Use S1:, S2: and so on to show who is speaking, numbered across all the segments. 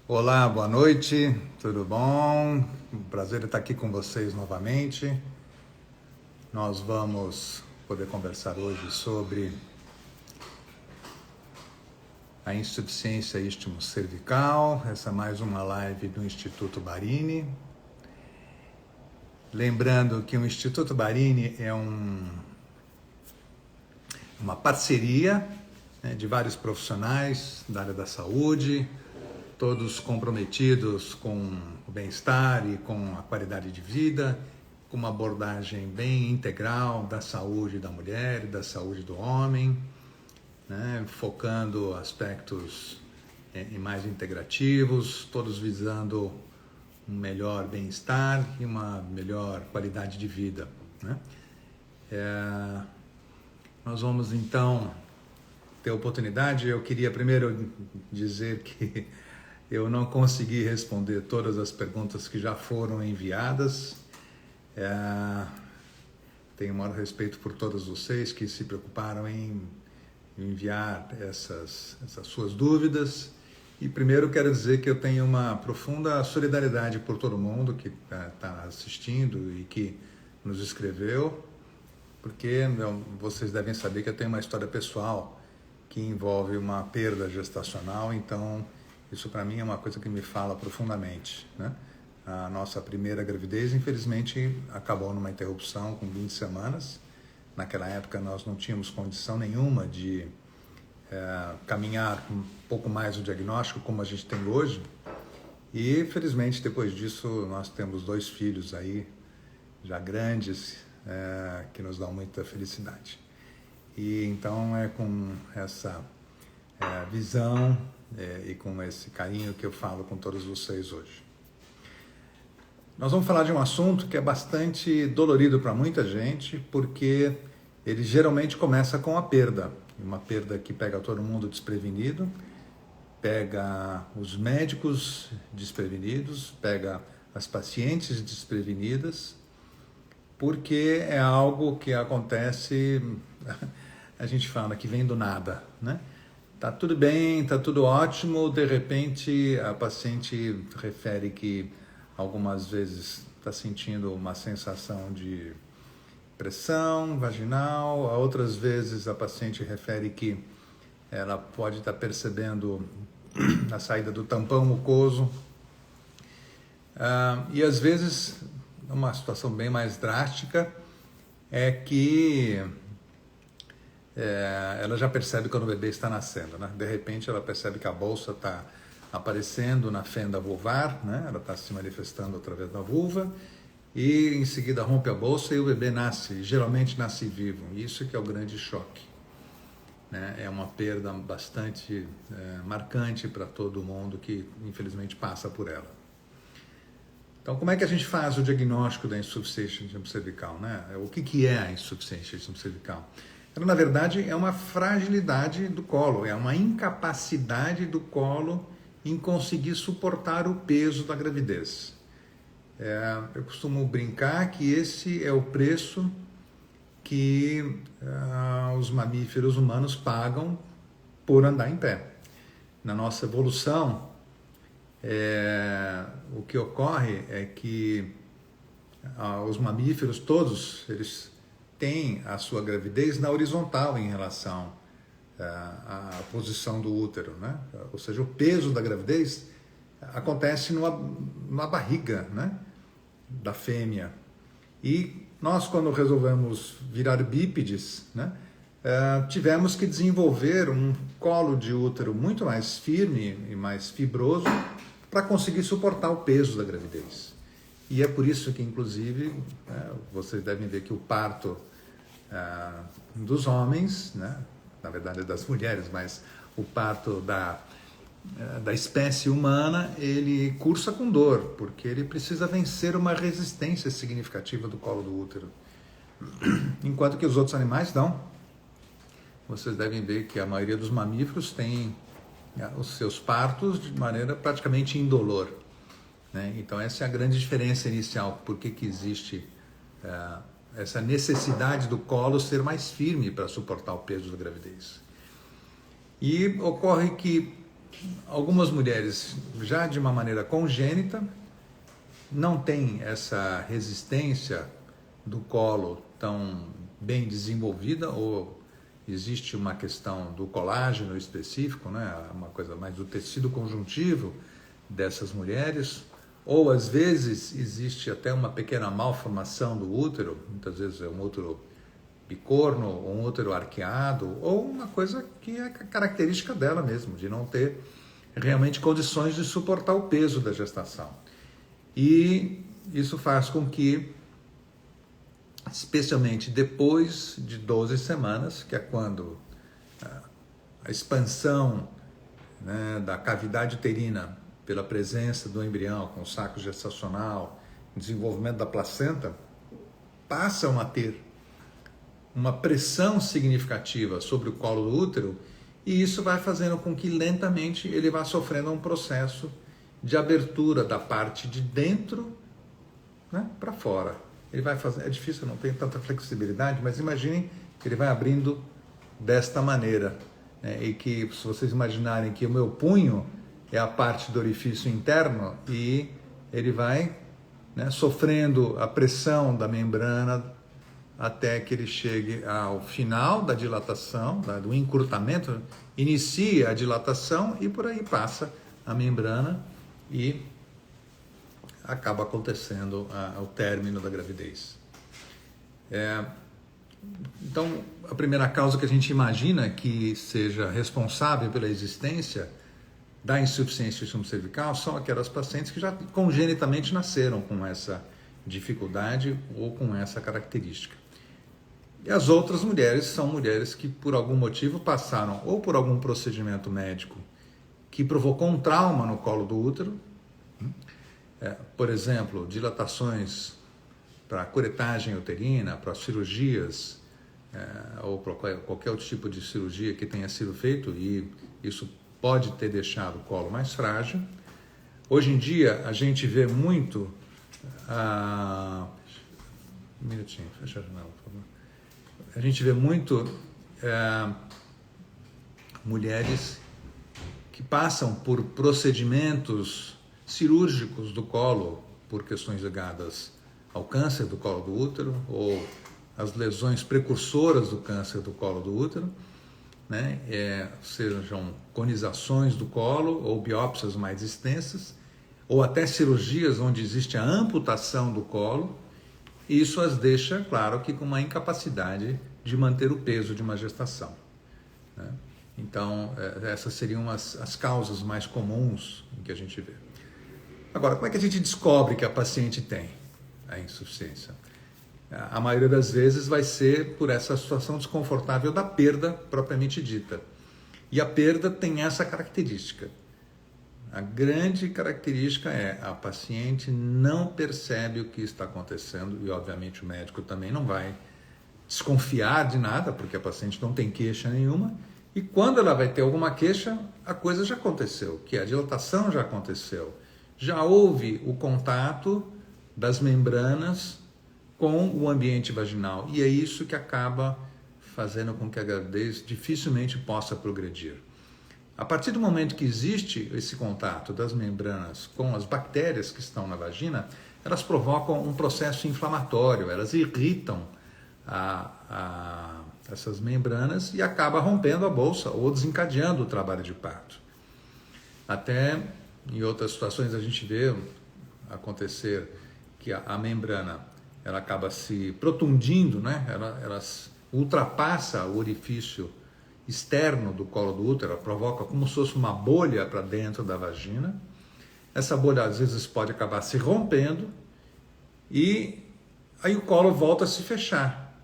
S1: Olá, boa noite, tudo bom? Um prazer estar aqui com vocês novamente. Nós vamos poder conversar hoje sobre a insuficiência istmo-cervical. Essa é mais uma live do Instituto Barini. Lembrando que o Instituto Barini é uma parceria, né, de vários profissionais da área da saúde, todos comprometidos com o bem-estar e com a qualidade de vida, com uma abordagem bem integral da saúde da mulher e da saúde do homem, né, focando aspectos mais integrativos, todos visando um melhor bem-estar e uma melhor qualidade de vida, né? Nós vamos então ter oportunidade. Eu queria primeiro dizer que eu não consegui responder todas as perguntas que já foram enviadas. Tenho o maior respeito por todos vocês que se preocuparam em enviar essas suas dúvidas. E primeiro quero dizer que eu tenho uma profunda solidariedade por todo mundo que está assistindo e que nos escreveu, porque vocês devem saber que eu tenho uma história pessoal que envolve uma perda gestacional, então isso para mim é uma coisa que me fala profundamente, né? A nossa primeira gravidez, infelizmente, acabou numa interrupção com 20 semanas. Naquela época nós não tínhamos condição nenhuma de caminhar um pouco mais o diagnóstico como a gente tem hoje. E felizmente depois disso nós temos 2 filhos aí, já grandes, que nos dão muita felicidade. E então é com essa visão e com esse carinho que eu falo com todos vocês hoje. Nós vamos falar de um assunto que é bastante dolorido para muita gente, porque ele geralmente começa com a perda. Uma perda que pega todo mundo desprevenido, pega os médicos desprevenidos, pega as pacientes desprevenidas, porque é algo que acontece, a gente fala que vem do nada, né? Tá tudo bem, tá tudo ótimo, de repente a paciente refere que algumas vezes está sentindo uma sensação de pressão vaginal, a outras vezes a paciente refere que ela pode estar percebendo a saída do tampão mucoso, e às vezes uma situação bem mais drástica é que ela já percebe quando o bebê está nascendo, né? De repente ela percebe que a bolsa está aparecendo na fenda vulvar, né? Ela está se manifestando através da vulva e em seguida rompe a bolsa e o bebê nasce, geralmente nasce vivo. Isso que é o grande choque, né? É uma perda bastante marcante para todo mundo que infelizmente passa por ela. Então, como é que a gente faz o diagnóstico da insuficiência cervical, né? O que é a insuficiência cervical? Ela, na verdade, é uma fragilidade do colo, é uma incapacidade do colo em conseguir suportar o peso da gravidez. Eu costumo brincar que esse é o preço que os mamíferos humanos pagam por andar em pé. Na nossa evolução, o que ocorre é que os mamíferos todos, eles têm a sua gravidez na horizontal em relação à posição do útero, né? Ou seja, o peso da gravidez acontece na barriga, né, da fêmea. E nós, quando resolvemos virar bípedes, né, tivemos que desenvolver um colo de útero muito mais firme e mais fibroso para conseguir suportar o peso da gravidez. E é por isso que, inclusive, vocês devem ver que o parto dos homens, né, na verdade das mulheres, mas o parto da espécie humana, ele cursa com dor, porque ele precisa vencer uma resistência significativa do colo do útero. Enquanto que os outros animais não. Vocês devem ver que a maioria dos mamíferos tem os seus partos de maneira praticamente indolor, né? Então essa é a grande diferença inicial, por que existe essa necessidade do colo ser mais firme para suportar o peso da gravidez. E ocorre que Algumas mulheres, já de uma maneira congênita, não têm essa resistência do colo tão bem desenvolvida, ou existe uma questão do colágeno específico, né? Uma coisa mais do tecido conjuntivo dessas mulheres, ou às vezes existe até uma pequena malformação do útero, muitas vezes é um útero bicorno, ou um útero arqueado, ou uma coisa que é característica dela mesmo, de não ter realmente condições de suportar o peso da gestação. E isso faz com que, especialmente depois de 12 semanas, que é quando a expansão, né, da cavidade uterina pela presença do embrião com o saco gestacional, desenvolvimento da placenta, passam a ter uma pressão significativa sobre o colo do útero, e isso vai fazendo com que lentamente ele vá sofrendo um processo de abertura da parte de dentro, né, para fora. Ele vai fazer, é difícil, não tem tanta flexibilidade, mas imaginem que ele vai abrindo desta maneira, né, e que, se vocês imaginarem que o meu punho é a parte do orifício interno, e ele vai, né, sofrendo a pressão da membrana até que ele chegue ao final da dilatação, do encurtamento, inicia a dilatação e por aí passa a membrana e acaba acontecendo o término da gravidez. Então, a primeira causa que a gente imagina que seja responsável pela existência da insuficiência do sistema cervical são aquelas pacientes que já congenitamente nasceram com essa dificuldade ou com essa característica. E as outras mulheres são mulheres que, por algum motivo, passaram ou por algum procedimento médico que provocou um trauma no colo do útero, por exemplo, dilatações para curetagem uterina, para cirurgias, ou para qualquer outro tipo de cirurgia que tenha sido feito, e isso pode ter deixado o colo mais frágil. Hoje em dia, a gente vê muito... Um minutinho, fecha a janela, por favor. A gente vê muito mulheres que passam por procedimentos cirúrgicos do colo por questões ligadas ao câncer do colo do útero ou as lesões precursoras do câncer do colo do útero, né? Sejam conizações do colo ou biópsias mais extensas, ou até cirurgias onde existe a amputação do colo. E isso as deixa, claro, que com uma incapacidade de manter o peso de uma gestação, né? Então, essas seriam as causas mais comuns que a gente vê. Agora, como é que a gente descobre que a paciente tem a insuficiência? A maioria das vezes vai ser por essa situação desconfortável da perda propriamente dita. E a perda tem essa característica. A grande característica é a paciente não percebe o que está acontecendo, e obviamente o médico também não vai desconfiar de nada, porque a paciente não tem queixa nenhuma, e quando ela vai ter alguma queixa, a coisa já aconteceu, que a dilatação já aconteceu, já houve o contato das membranas com o ambiente vaginal, e é isso que acaba fazendo com que a gravidez dificilmente possa progredir. A partir do momento que existe esse contato das membranas com as bactérias que estão na vagina, elas provocam um processo inflamatório, elas irritam essas membranas e acaba rompendo a bolsa ou desencadeando o trabalho de parto. Até em outras situações a gente vê acontecer que a membrana ela acaba se protundindo, né? Ela ultrapassa o orifício externo do colo do útero, ela provoca como se fosse uma bolha para dentro da vagina. Essa bolha às vezes pode acabar se rompendo e aí o colo volta a se fechar.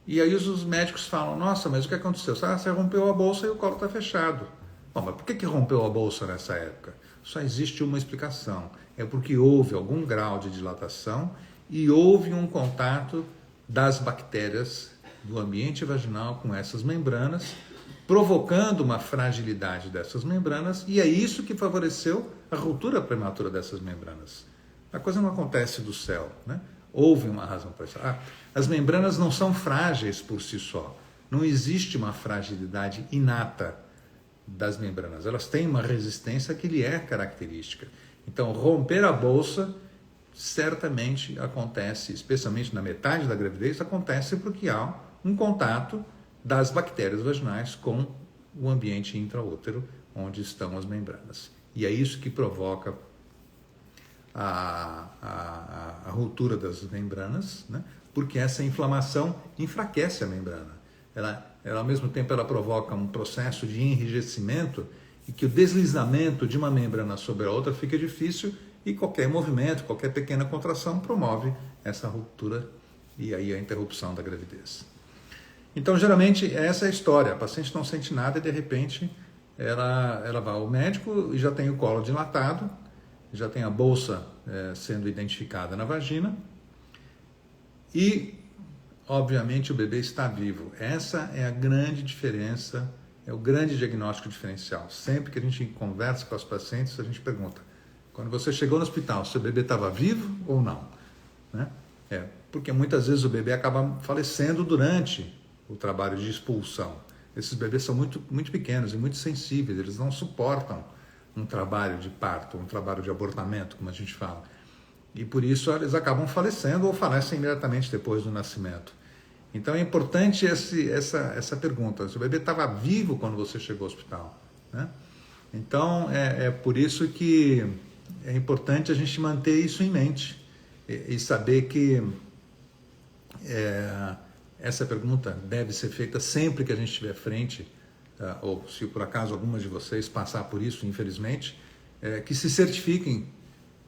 S1: E aí os médicos falam, nossa, mas o que aconteceu? Você rompeu a bolsa e o colo está fechado. Bom, mas por que rompeu a bolsa nessa época? Só existe uma explicação, é porque houve algum grau de dilatação e houve um contato das bactérias do ambiente vaginal com essas membranas, provocando uma fragilidade dessas membranas, e é isso que favoreceu a ruptura prematura dessas membranas. A coisa não acontece do céu, né? Houve uma razão para isso. As membranas não são frágeis por si só. Não existe uma fragilidade inata das membranas. Elas têm uma resistência que lhe é característica. Então, romper a bolsa certamente acontece, especialmente na metade da gravidez, acontece porque há um contato das bactérias vaginais com o ambiente intraútero, onde estão as membranas. E é isso que provoca a ruptura das membranas, né? Porque essa inflamação enfraquece a membrana. Ela, ao mesmo tempo, ela provoca um processo de enrijecimento e que o deslizamento de uma membrana sobre a outra fica difícil e qualquer movimento, qualquer pequena contração promove essa ruptura e aí a interrupção da gravidez. Então, geralmente, essa é a história. A paciente não sente nada e, de repente, ela vai ao médico e já tem o colo dilatado, já tem a bolsa sendo identificada na vagina e, obviamente, o bebê está vivo. Essa é a grande diferença, é o grande diagnóstico diferencial. Sempre que a gente conversa com as pacientes, a gente pergunta: quando você chegou no hospital, seu bebê estava vivo ou não? Né? Porque muitas vezes o bebê acaba falecendo durante o trabalho de expulsão. Esses bebês são muito, muito pequenos e muito sensíveis, eles não suportam um trabalho de parto, um trabalho de abortamento, como a gente fala. E por isso eles acabam falecendo ou falecem imediatamente depois do nascimento. Então é importante essa pergunta: se o bebê estava vivo quando você chegou ao hospital, né? Então é por isso que é importante a gente manter isso em mente e saber que essa pergunta deve ser feita sempre que a gente estiver frente, ou se por acaso algumas de vocês passar por isso, infelizmente, que se certifiquem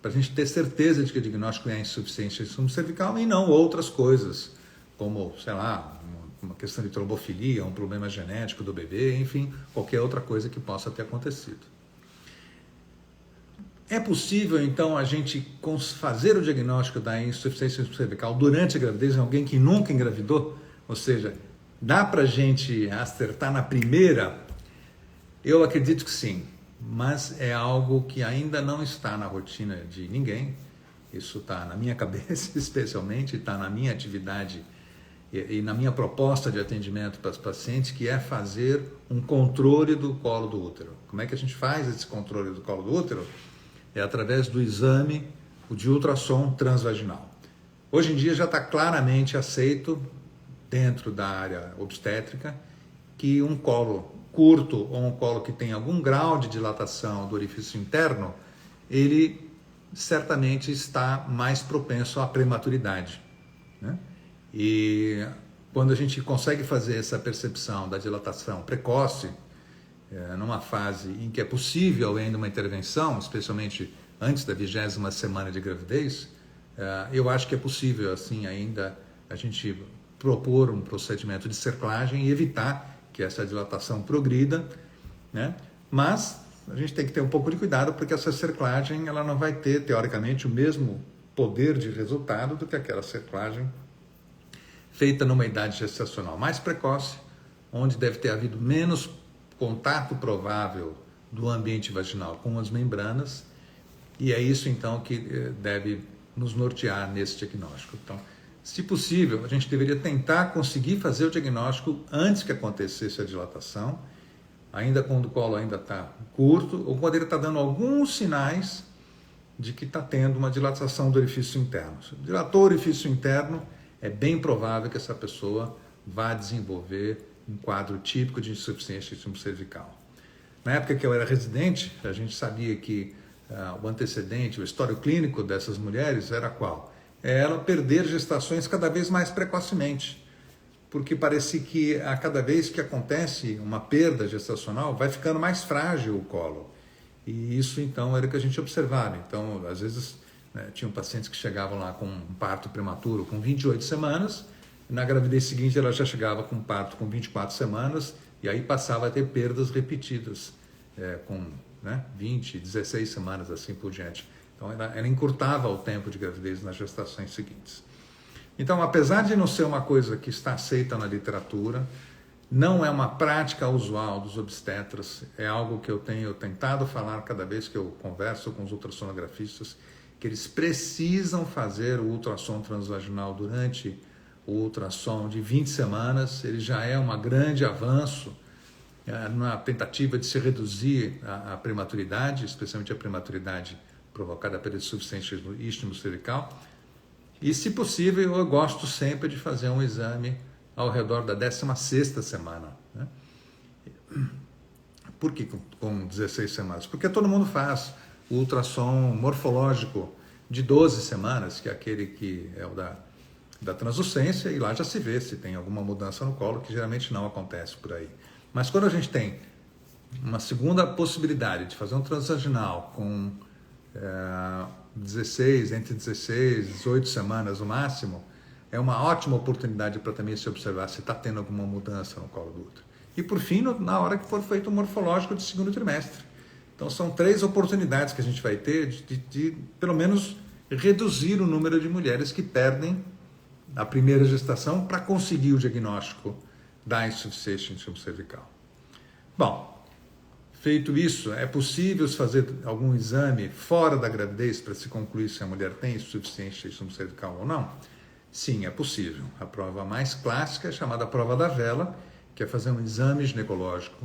S1: para a gente ter certeza de que o diagnóstico é insuficiência cervical e não outras coisas, como, sei lá, uma questão de trombofilia, um problema genético do bebê, enfim, qualquer outra coisa que possa ter acontecido. É possível, então, a gente fazer o diagnóstico da insuficiência cervical durante a gravidez em alguém que nunca engravidou? Ou seja, dá para a gente acertar na primeira? Eu acredito que sim, mas é algo que ainda não está na rotina de ninguém. Isso está na minha cabeça, especialmente, está na minha atividade e na minha proposta de atendimento para os pacientes, que é fazer um controle do colo do útero. Como é que a gente faz esse controle do colo do útero? É através do exame de ultrassom transvaginal. Hoje em dia já está claramente aceito, dentro da área obstétrica, que um colo curto ou um colo que tem algum grau de dilatação do orifício interno, ele certamente está mais propenso à prematuridade, né? E quando a gente consegue fazer essa percepção da dilatação precoce, numa fase em que é possível ainda uma intervenção, especialmente antes da 20ª semana de gravidez, eu acho que é possível assim ainda a gente propor um procedimento de cerclagem e evitar que essa dilatação progrida, né? Mas a gente tem que ter um pouco de cuidado, porque essa cerclagem ela não vai ter, teoricamente, o mesmo poder de resultado do que aquela cerclagem feita numa idade gestacional mais precoce, onde deve ter havido menos contato provável do ambiente vaginal com as membranas, e é isso então que deve nos nortear nesse diagnóstico. Então, se possível, a gente deveria tentar conseguir fazer o diagnóstico antes que acontecesse a dilatação, ainda quando o colo ainda está curto, ou quando ele está dando alguns sinais de que está tendo uma dilatação do orifício interno. Se dilatou o orifício interno, é bem provável que essa pessoa vá desenvolver um quadro típico de insuficiência cervical. Na época que eu era residente, a gente sabia que o antecedente, o histórico clínico dessas mulheres era qual? É ela perder gestações cada vez mais precocemente, porque parece que a cada vez que acontece uma perda gestacional, vai ficando mais frágil o colo. E isso, então, era o que a gente observava. Então, às vezes, tinham pacientes que chegavam lá com um parto prematuro com 28 semanas, e na gravidez seguinte ela já chegava com um parto com 24 semanas, e aí passava a ter perdas repetidas, com 20, 16 semanas, assim por diante. Então, ela encurtava o tempo de gravidez nas gestações seguintes. Então, apesar de não ser uma coisa que está aceita na literatura, não é uma prática usual dos obstetras, é algo que eu tenho tentado falar cada vez que eu converso com os ultrassonografistas, que eles precisam fazer o ultrassom transvaginal durante o ultrassom de 20 semanas, ele já é um grande avanço na tentativa de se reduzir a prematuridade, especialmente a prematuridade provocada pela insuficiência istmo cervical. E, se possível, eu gosto sempre de fazer um exame ao redor da 16ª semana. Né? Por que com 16 semanas? Porque todo mundo faz o ultrassom morfológico de 12 semanas, que é aquele que é o da translucência, e lá já se vê se tem alguma mudança no colo, que geralmente não acontece por aí. Mas quando a gente tem uma segunda possibilidade de fazer um transvaginal com entre 16 e 18 semanas no máximo, é uma ótima oportunidade para também se observar se está tendo alguma mudança no colo do útero. E por fim, na hora que for feito o morfológico de segundo trimestre. Então são 3 oportunidades que a gente vai ter de pelo menos reduzir o número de mulheres que perdem a primeira gestação para conseguir o diagnóstico da insuficiência istmo cervical. Bom, feito isso, é possível fazer algum exame fora da gravidez para se concluir se a mulher tem insuficiência istmo cervical ou não? Sim, é possível. A prova mais clássica é chamada prova da vela, que é fazer um exame ginecológico,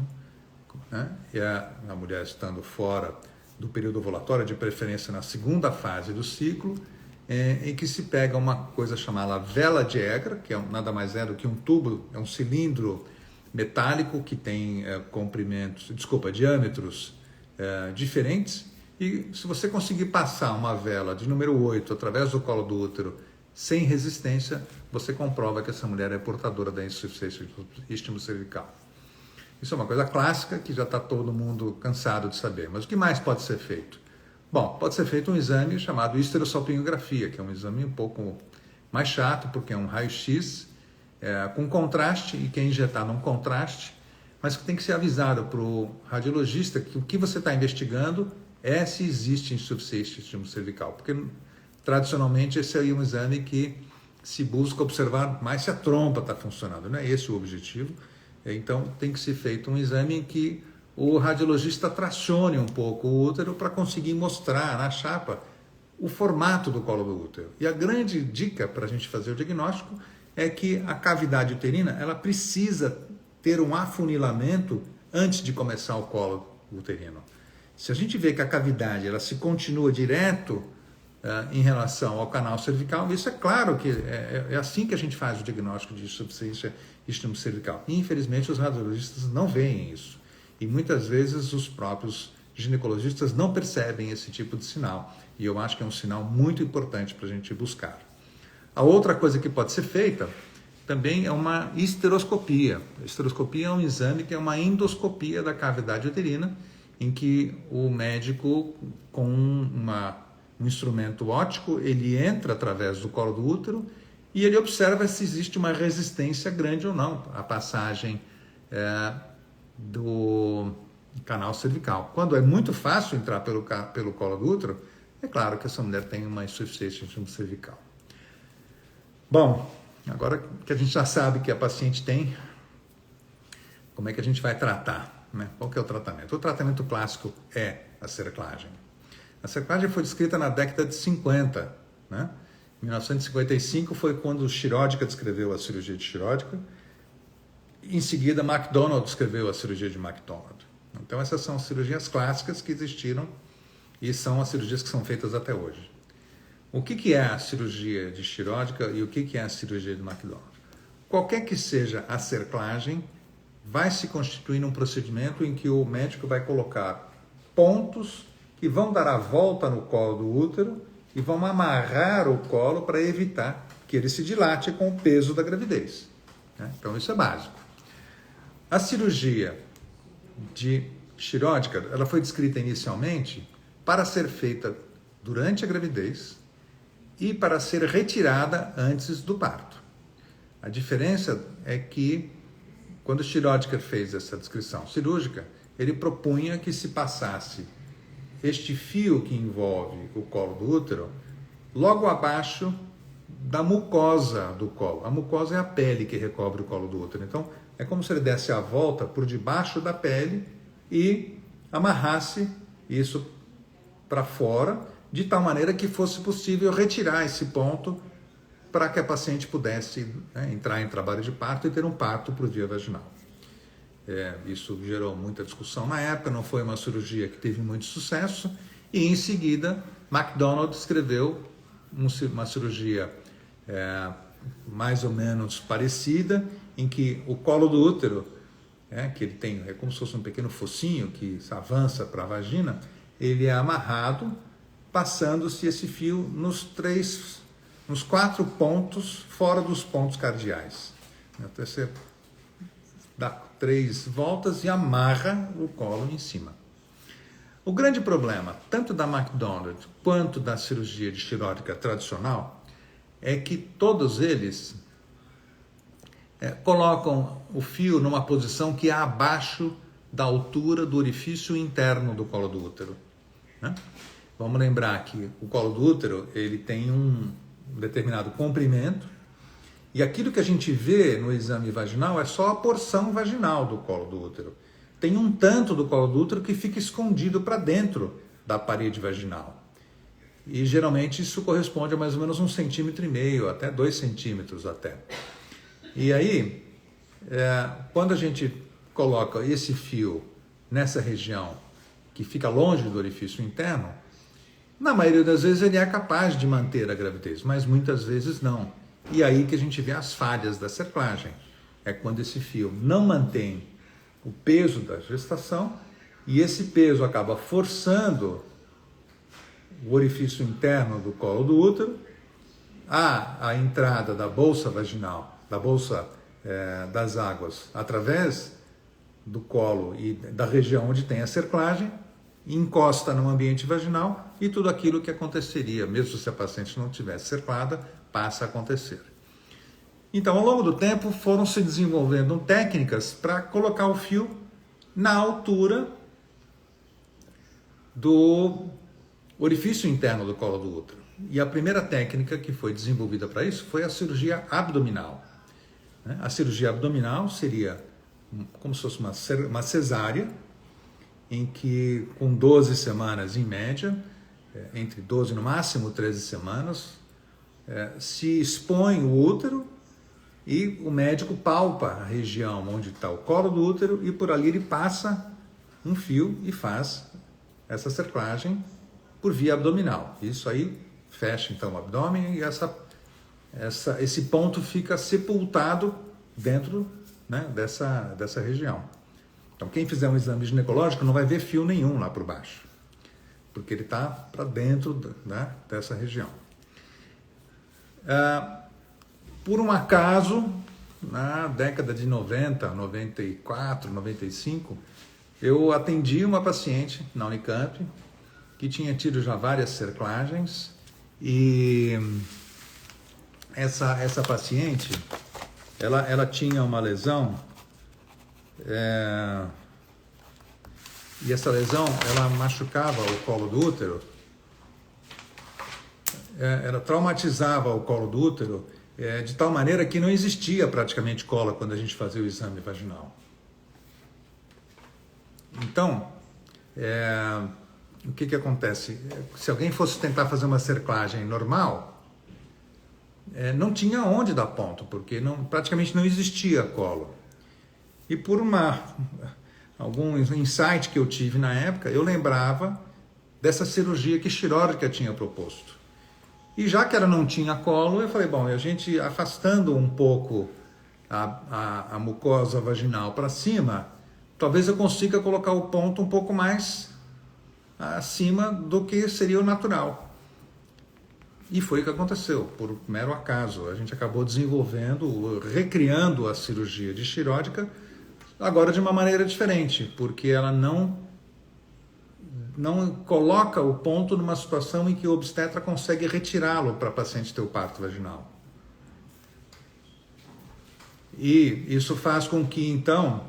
S1: né? E a mulher estando fora do período ovulatório, de preferência na segunda fase do ciclo, em que se pega uma coisa chamada vela de Egra, que nada mais é do que um tubo, é um cilindro metálico que tem diâmetros diferentes, e se você conseguir passar uma vela de número 8 através do colo do útero sem resistência, você comprova que essa mulher é portadora da insuficiência istmo cervical. Isso é uma coisa clássica que já está todo mundo cansado de saber. Mas o que mais pode ser feito? Bom, pode ser feito um exame chamado histerosalpingografia, que é um exame um pouco mais chato, porque é um raio-x com contraste, e quer injetar num contraste, mas que tem que ser avisado para o radiologista que o que você está investigando é se existe insuficiência istmo cervical, porque tradicionalmente esse é um exame que se busca observar mais se a trompa está funcionando, não é esse o objetivo. Então tem que ser feito um exame em que o radiologista tracione um pouco o útero para conseguir mostrar na chapa o formato do colo do útero. E a grande dica para a gente fazer o diagnóstico é que a cavidade uterina ela precisa ter um afunilamento antes de começar o colo uterino. Se a gente vê que a cavidade ela se continua direto em relação ao canal cervical, isso é claro que é assim que a gente faz o diagnóstico de insuficiência istmo cervical. Infelizmente, os radiologistas não veem isso. E muitas vezes os próprios ginecologistas não percebem esse tipo de sinal. E eu acho que é um sinal muito importante para a gente buscar. A outra coisa que pode ser feita também é uma histeroscopia. A histeroscopia é um exame que é uma endoscopia da cavidade uterina, em que o médico, com um instrumento óptico, ele entra através do colo do útero e ele observa se existe uma resistência grande ou não à passagem do canal cervical. Quando é muito fácil entrar pelo colo do útero, é claro que essa mulher tem uma insuficiência istmo cervical. Bom, agora que a gente já sabe que a paciente tem, como é que a gente vai tratar? Né? Qual que é o tratamento? O tratamento clássico é a cerclagem. A cerclagem foi descrita na década de 50, né? Em 1955 foi quando Shirodka descreveu a cirurgia de Shirodka. Em seguida, MacDonald descreveu a cirurgia de MacDonald. Então, essas são as cirurgias clássicas que existiram e são as cirurgias que são feitas até hoje. O que é a cirurgia de Shirodka e o que é a cirurgia de MacDonald? Qualquer que seja a cerclagem, vai se constituir num procedimento em que o médico vai colocar pontos que vão dar a volta no colo do útero e vão amarrar o colo para evitar que ele se dilate com o peso da gravidez. Então, isso é básico. A cirurgia de Shirodka, ela foi descrita inicialmente para ser feita durante a gravidez e para ser retirada antes do parto. A diferença é que, quando Shirodka fez essa descrição cirúrgica, ele propunha que se passasse este fio que envolve o colo do útero logo abaixo da mucosa do colo. A mucosa é a pele que recobre o colo do útero. Então, é como se ele desse a volta por debaixo da pele e amarrasse isso para fora, de tal maneira que fosse possível retirar esse ponto para que a paciente pudesse entrar em trabalho de parto e ter um parto por via vaginal. Isso gerou muita discussão na época, não foi uma cirurgia que teve muito sucesso, e em seguida MacDonald escreveu uma cirurgia mais ou menos parecida, em que o colo do útero, que ele tem, é como se fosse um pequeno focinho que avança para a vagina, ele é amarrado, passando-se esse fio nos 4 pontos fora dos pontos cardeais. Então você dá 3 voltas e amarra o colo em cima. O grande problema, tanto da MacDonald quanto da cirurgia de Shirodika tradicional, é que todos eles colocam o fio numa posição que é abaixo da altura do orifício interno do colo do útero. Vamos lembrar que o colo do útero ele tem um determinado comprimento, e aquilo que a gente vê no exame vaginal é só a porção vaginal do colo do útero. Tem um tanto do colo do útero que fica escondido para dentro da parede vaginal. E geralmente isso corresponde a mais ou menos 1,5 cm, até 2 centímetros até. E aí, quando a gente coloca esse fio nessa região que fica longe do orifício interno, na maioria das vezes ele é capaz de manter a gravidez, mas muitas vezes não. E aí que a gente vê as falhas da cerclagem. É quando esse fio não mantém o peso da gestação e esse peso acaba forçando o orifício interno do colo do útero a entrada da bolsa vaginal, da bolsa das águas, através do colo e da região onde tem a cerclagem, encosta no ambiente vaginal e tudo aquilo que aconteceria, mesmo se a paciente não tivesse cerclada, passa a acontecer. Então, ao longo do tempo, foram se desenvolvendo técnicas para colocar o fio na altura do orifício interno do colo do útero. E a primeira técnica que foi desenvolvida para isso foi a cirurgia abdominal. A cirurgia abdominal seria como se fosse uma cesárea, em que com 12 semanas em média, entre 12 no máximo 13 semanas, se expõe o útero e o médico palpa a região onde está o colo do útero e por ali ele passa um fio e faz essa cerclagem por via abdominal. Isso aí fecha então o abdômen e esse ponto fica sepultado dentro, dessa região. Então quem fizer um exame ginecológico não vai ver fio nenhum lá por baixo, porque ele está para dentro dessa região. Por um acaso, na década de 90, 94, 95, eu atendi uma paciente na Unicamp que tinha tido já várias cerclagens e essa paciente, ela tinha uma lesão e essa lesão, ela machucava o colo do útero, ela traumatizava o colo do útero de tal maneira que não existia praticamente cola quando a gente fazia o exame vaginal. Então, o que acontece? Se alguém fosse tentar fazer uma cerclagem normal, não tinha onde dar ponto, porque praticamente não existia colo. E por algum insight que eu tive na época, eu lembrava dessa cirurgia que Shirodika tinha proposto. E já que ela não tinha colo, eu falei, bom, a gente afastando um pouco a mucosa vaginal para cima, talvez eu consiga colocar o ponto um pouco mais acima do que seria o natural. E foi o que aconteceu, por mero acaso. A gente acabou recriando a cirurgia de Shirodika, agora de uma maneira diferente, porque ela não coloca o ponto numa situação em que o obstetra consegue retirá-lo para a paciente ter o parto vaginal. E isso faz com que, então,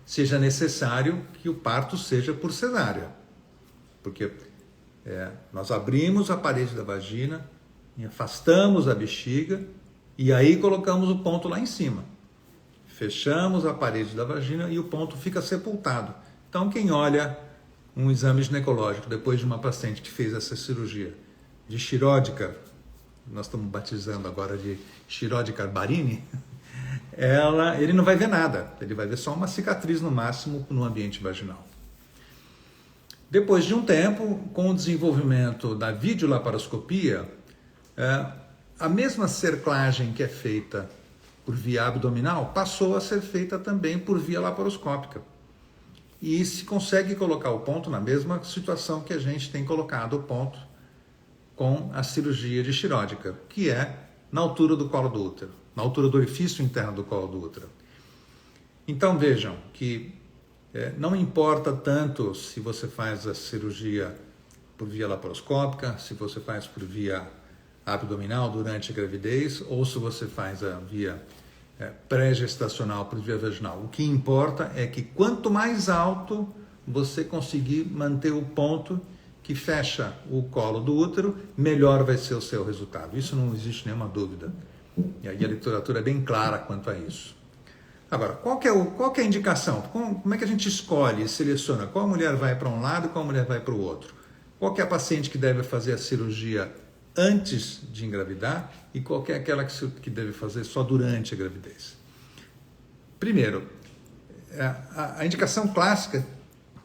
S1: seja necessário que o parto seja por cesárea. Porque nós abrimos a parede da vagina, afastamos a bexiga e aí colocamos o ponto lá em cima. Fechamos a parede da vagina e o ponto fica sepultado. Então, quem olha um exame ginecológico depois de uma paciente que fez essa cirurgia de Shirodika, nós estamos batizando agora de Shirodika Barini, ele não vai ver nada, ele vai ver só uma cicatriz no máximo no ambiente vaginal. Depois de um tempo, com o desenvolvimento da videolaparoscopia, a mesma cerclagem que é feita por via abdominal passou a ser feita também por via laparoscópica. E se consegue colocar o ponto na mesma situação que a gente tem colocado o ponto com a cirurgia de tireoidica, que é na altura do colo do útero, na altura do orifício interno do colo do útero. Então vejam que não importa tanto se você faz a cirurgia por via laparoscópica, se você faz por via abdominal durante a gravidez ou se você faz a via pré-gestacional por via vaginal. O que importa é que quanto mais alto você conseguir manter o ponto que fecha o colo do útero, melhor vai ser o seu resultado. Isso não existe nenhuma dúvida. E aí a literatura é bem clara quanto a isso. Agora, qual que é a indicação? Como é que a gente escolhe e seleciona qual mulher vai para um lado e qual mulher vai para o outro? Qual que é a paciente que deve fazer a cirurgia antes de engravidar e qual que é aquela que deve fazer só durante a gravidez? Primeiro, a indicação clássica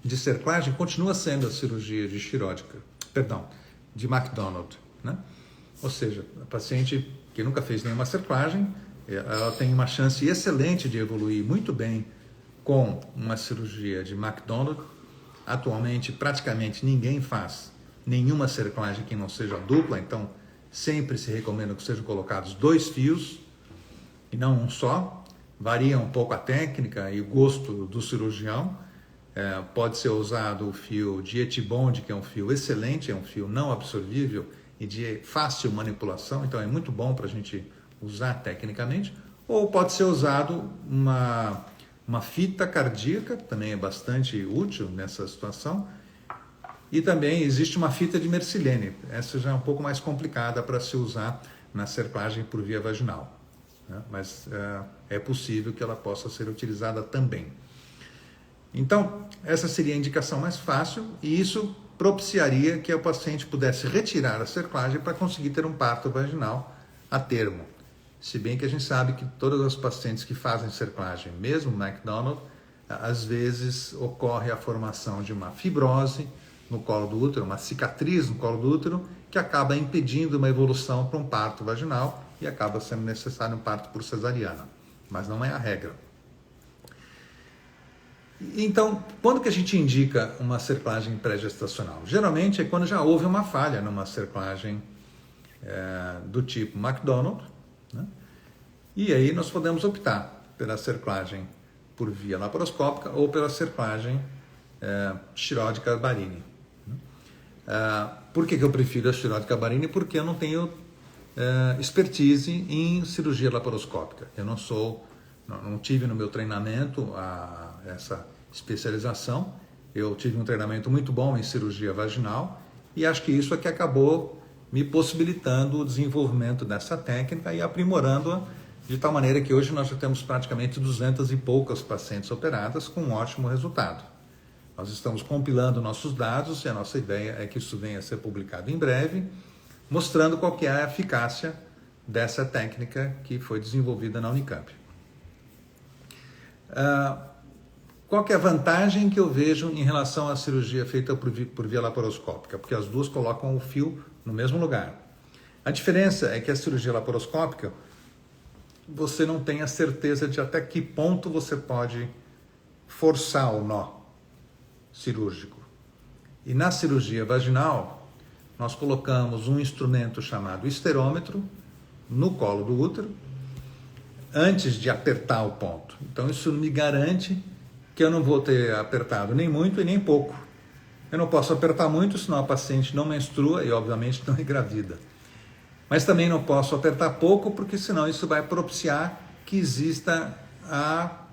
S1: de cerclagem continua sendo a cirurgia de tireoidica, de McDonald, né? Ou seja, a paciente que nunca fez nenhuma cerclagem, ela tem uma chance excelente de evoluir muito bem com uma cirurgia de McDonald. Atualmente, praticamente ninguém faz nenhuma cerclagem que não seja dupla, então sempre se recomenda que sejam colocados 2 fios e não um só. Varia um pouco a técnica e o gosto do cirurgião. Pode ser usado o fio de Etibond, que é um fio excelente, é um fio não absorvível e de fácil manipulação, então é muito bom para a gente usar tecnicamente. Ou pode ser usado uma fita cardíaca, também é bastante útil nessa situação. E também existe uma fita de Mercilene, essa já é um pouco mais complicada para se usar na cerclagem por via vaginal, né? Mas é possível que ela possa ser utilizada também. Então, essa seria a indicação mais fácil e isso propiciaria que o paciente pudesse retirar a cerclagem para conseguir ter um parto vaginal a termo. Se bem que a gente sabe que todas as pacientes que fazem cerclagem, mesmo McDonald, às vezes ocorre a formação de uma fibrose no colo do útero, uma cicatriz no colo do útero, que acaba impedindo uma evolução para um parto vaginal e acaba sendo necessário um parto por cesariana, mas não é a regra. Então, quando que a gente indica uma cerclagem pré-gestacional? Geralmente é quando já houve uma falha numa cerclagem do tipo McDonald, né? E aí nós podemos optar pela cerclagem por via laparoscópica ou pela cerclagem tireoidica Barini. Por que eu prefiro a tireoidica Barini? Porque eu não tenho expertise em cirurgia laparoscópica. Eu não tive no meu treinamento essa especialização. Eu tive um treinamento muito bom em cirurgia vaginal e acho que isso é que acabou me possibilitando o desenvolvimento dessa técnica e aprimorando-a de tal maneira que hoje nós já temos praticamente 200 e poucas pacientes operadas com um ótimo resultado. Nós estamos compilando nossos dados e a nossa ideia é que isso venha a ser publicado em breve, mostrando qual que é a eficácia dessa técnica que foi desenvolvida na Unicamp. Qual que é a vantagem que eu vejo em relação à cirurgia feita por via laparoscópica? Porque as duas colocam o fio no mesmo lugar. A diferença é que a cirurgia laparoscópica, você não tem a certeza de até que ponto você pode forçar o nó cirúrgico. E na cirurgia vaginal, nós colocamos um instrumento chamado esterômetro no colo do útero, antes de apertar o ponto. Então isso me garante que eu não vou ter apertado nem muito e nem pouco. Eu não posso apertar muito, senão a paciente não menstrua e obviamente não engravida. Mas também não posso apertar pouco, porque senão isso vai propiciar que exista a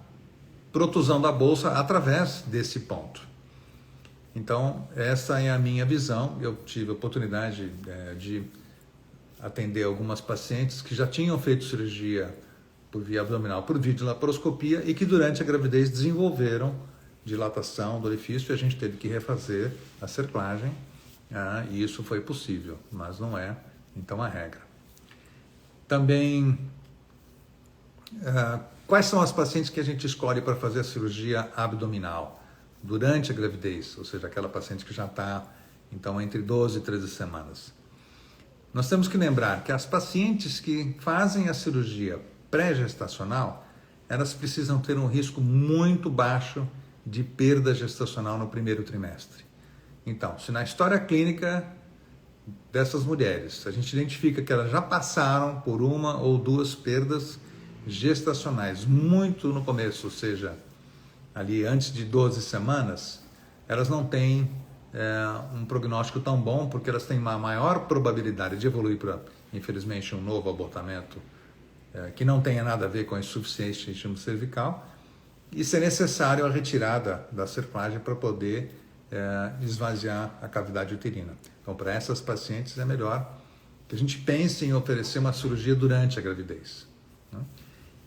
S1: protusão da bolsa através desse ponto. Então, essa é a minha visão. Eu tive a oportunidade de atender algumas pacientes que já tinham feito cirurgia por via abdominal, por videolaparoscopia, e que durante a gravidez desenvolveram dilatação do orifício e a gente teve que refazer a cerclagem, e isso foi possível, mas não é, então, a regra. Também, Quais são as pacientes que a gente escolhe para fazer a cirurgia abdominal durante a gravidez? Ou seja, aquela paciente que já está, então, entre 12 e 13 semanas. Nós temos que lembrar que as pacientes que fazem a cirurgia pré-gestacional, elas precisam ter um risco muito baixo de perda gestacional no primeiro trimestre. Então, se na história clínica dessas mulheres a gente identifica que elas já passaram por uma ou duas perdas gestacionais muito no começo, ou seja, ali antes de 12 semanas, elas não têm um prognóstico tão bom, porque elas têm uma maior probabilidade de evoluir para, infelizmente, um novo abortamento que não tenha nada a ver com a insuficiência de estímulo cervical, e ser necessário a retirada da cerclagem para poder esvaziar a cavidade uterina. Então, para essas pacientes é melhor que a gente pense em oferecer uma cirurgia durante a gravidez, né?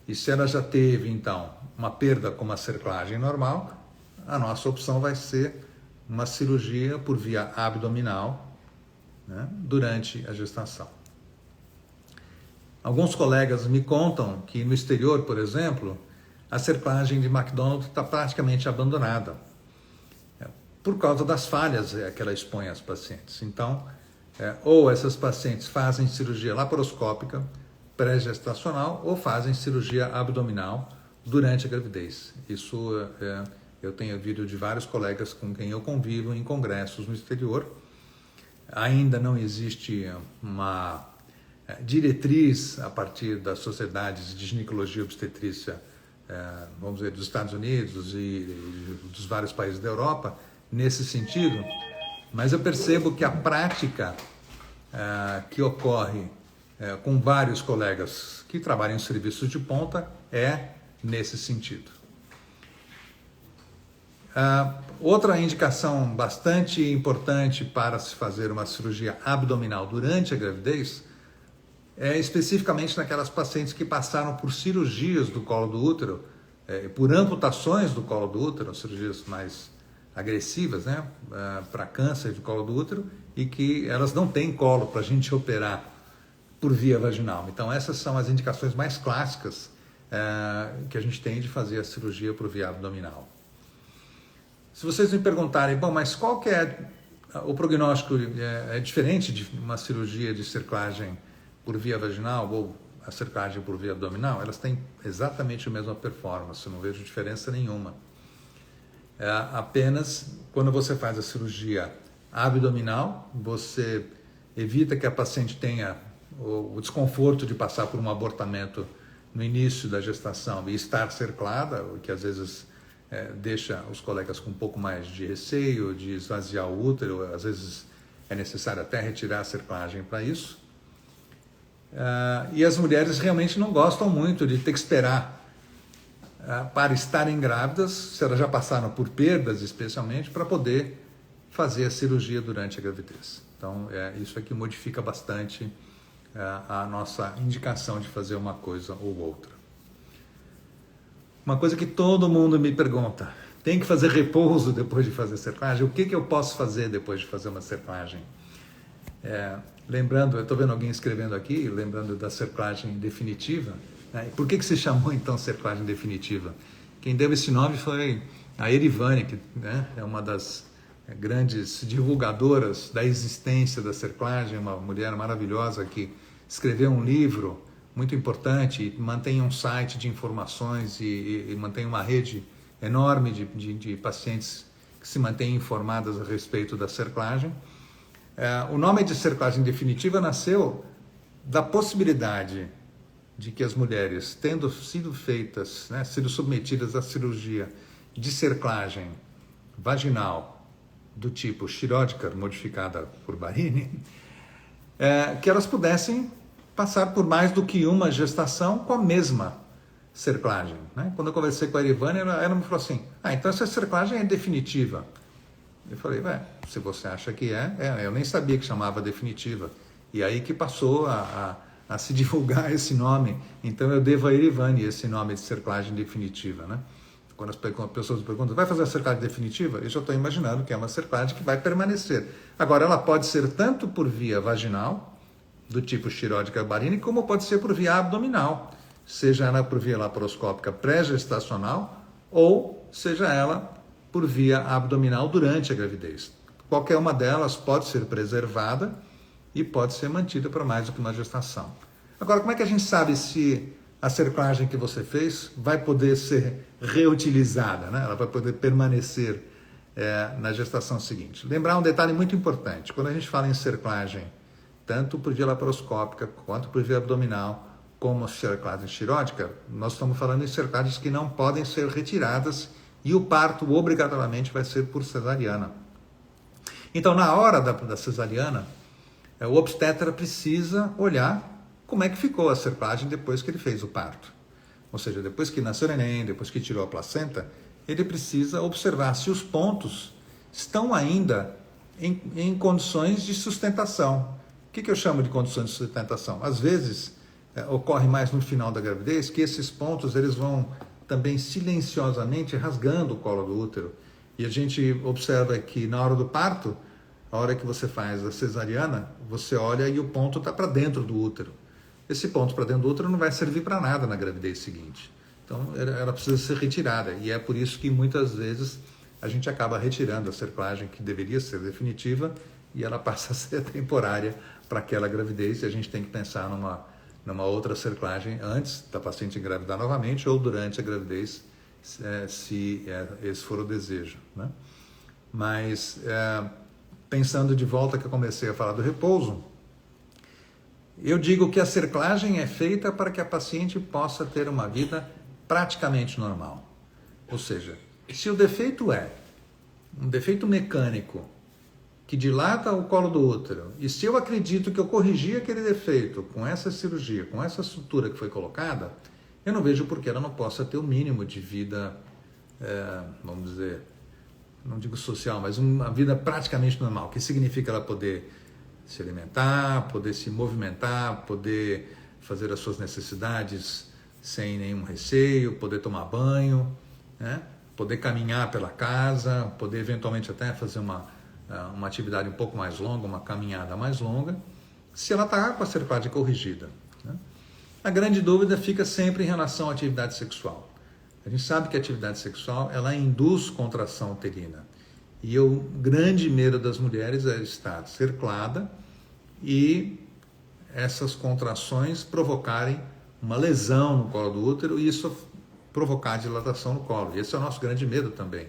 S1: E se ela já teve, então, uma perda com uma cerclagem normal, a nossa opção vai ser uma cirurgia por via abdominal, né, durante a gestação. Alguns colegas me contam que no exterior, por exemplo, a cerclagem de McDonald está praticamente abandonada, por causa das falhas que ela expõe às pacientes. Então, ou essas pacientes fazem cirurgia laparoscópica pré-gestacional ou fazem cirurgia abdominal durante a gravidez. Isso eu tenho ouvido de vários colegas com quem eu convivo em congressos no exterior. Ainda não existe uma diretriz a partir das sociedades de ginecologia e obstetrícia, vamos dizer, dos Estados Unidos e dos vários países da Europa, nesse sentido, mas eu percebo que a prática que ocorre com vários colegas que trabalham em serviços de ponta é nesse sentido. Outra indicação bastante importante para se fazer uma cirurgia abdominal durante a gravidez é especificamente naquelas pacientes que passaram por cirurgias do colo do útero, por amputações do colo do útero, cirurgias mais agressivas, né, para câncer de colo do útero, e que elas não têm colo para a gente operar por via vaginal. Então, essas são as indicações mais clássicas que a gente tem de fazer a cirurgia por via abdominal. Se vocês me perguntarem, bom, mas qual que é o prognóstico? É diferente de uma cirurgia de cerclagem por via vaginal ou a cerclagem por via abdominal? Elas têm exatamente a mesma performance, não vejo diferença nenhuma. Apenas quando você faz a cirurgia abdominal, você evita que a paciente tenha o desconforto de passar por um abortamento no início da gestação e estar cerclada, o que às vezes deixa os colegas com um pouco mais de receio de esvaziar o útero. Às vezes é necessário até retirar a cerclagem para isso. E as mulheres realmente não gostam muito de ter que esperar para estarem grávidas, se elas já passaram por perdas especialmente, para poder fazer a cirurgia durante a gravidez. Então, isso aqui modifica bastante a nossa indicação de fazer uma coisa ou outra. Uma coisa que todo mundo me pergunta: tem que fazer repouso depois de fazer cerclagem? O que eu posso fazer depois de fazer uma cerclagem? Lembrando, eu estou vendo alguém escrevendo aqui, lembrando da cerclagem definitiva. Por que se chamou então cerclagem definitiva? Quem deu esse nome foi a Erivane, que é uma das grandes divulgadoras da existência da cerclagem, uma mulher maravilhosa que escreveu um livro muito importante, e mantém um site de informações e mantém uma rede enorme de pacientes que se mantêm informadas a respeito da cerclagem. O nome de cerclagem definitiva nasceu da possibilidade de que as mulheres, tendo sido feitas, sido submetidas à cirurgia de cerclagem vaginal do tipo Schirodiker, modificada por Barini, que elas pudessem passar por mais do que uma gestação com a mesma cerclagem. Quando eu conversei com a Erivane, ela me falou assim: então essa cerclagem é definitiva. Eu falei: se você acha que eu nem sabia que chamava definitiva. E aí que passou a se divulgar esse nome. Então eu devo a Erivane esse nome de cerclagem definitiva, Quando as pessoas me perguntam: vai fazer a cerclagem definitiva? Eu já estou imaginando que é uma cerclagem que vai permanecer. Agora, ela pode ser tanto por via vaginal, do tipo Schirodiker Barini, como pode ser por via abdominal, seja ela por via laparoscópica pré-gestacional ou seja ela por via abdominal durante a gravidez. Qualquer uma delas pode ser preservada e pode ser mantida por mais do que uma gestação. Agora, como é que a gente sabe se a cerclagem que você fez vai poder ser reutilizada, né? Ela vai poder permanecer na gestação seguinte? Lembrar um detalhe muito importante: quando a gente fala em cerclagem, tanto por via laparoscópica quanto por via abdominal, como cerclagem xirótica, nós estamos falando em cerclagens que não podem ser retiradas e o parto obrigatoriamente vai ser por cesariana. Então, na hora da cesariana, o obstetra precisa olhar como é que ficou a cerclagem depois que ele fez o parto. Ou seja, depois que nasceu o neném, depois que tirou a placenta, ele precisa observar se os pontos estão ainda em condições de sustentação. O que eu chamo de condições de sustentação? Às vezes, ocorre mais no final da gravidez, que esses pontos eles vão também silenciosamente rasgando o colo do útero. E a gente observa que na hora do parto, a hora que você faz a cesariana, você olha e o ponto está para dentro do útero. Esse ponto para dentro do útero não vai servir para nada na gravidez seguinte. Então, ela precisa ser retirada. E é por isso que muitas vezes a gente acaba retirando a cerclagem que deveria ser definitiva e ela passa a ser temporária para aquela gravidez e a gente tem que pensar numa outra cerclagem antes da paciente engravidar novamente ou durante a gravidez, se esse for o desejo, né? Mas, pensando de volta que eu comecei a falar do repouso, eu digo que a cerclagem é feita para que a paciente possa ter uma vida praticamente normal. Ou seja, se o defeito é um defeito mecânico que dilata o colo do útero, e se eu acredito que eu corrigi aquele defeito com essa cirurgia, com essa sutura que foi colocada, eu não vejo por que ela não possa ter o mínimo de vida, vamos dizer, não digo social, mas uma vida praticamente normal, que significa ela poder se alimentar, poder se movimentar, poder fazer as suas necessidades sem nenhum receio, poder tomar banho, né? Poder caminhar pela casa, poder eventualmente até fazer uma atividade um pouco mais longa, uma caminhada mais longa, se ela está com a cerclagem corrigida, né? A grande dúvida fica sempre em relação à atividade sexual. A gente sabe que a atividade sexual ela induz contração uterina. E o grande medo das mulheres é estar cerclada e essas contrações provocarem uma lesão no colo do útero e isso provocar dilatação no colo. E esse é o nosso grande medo também.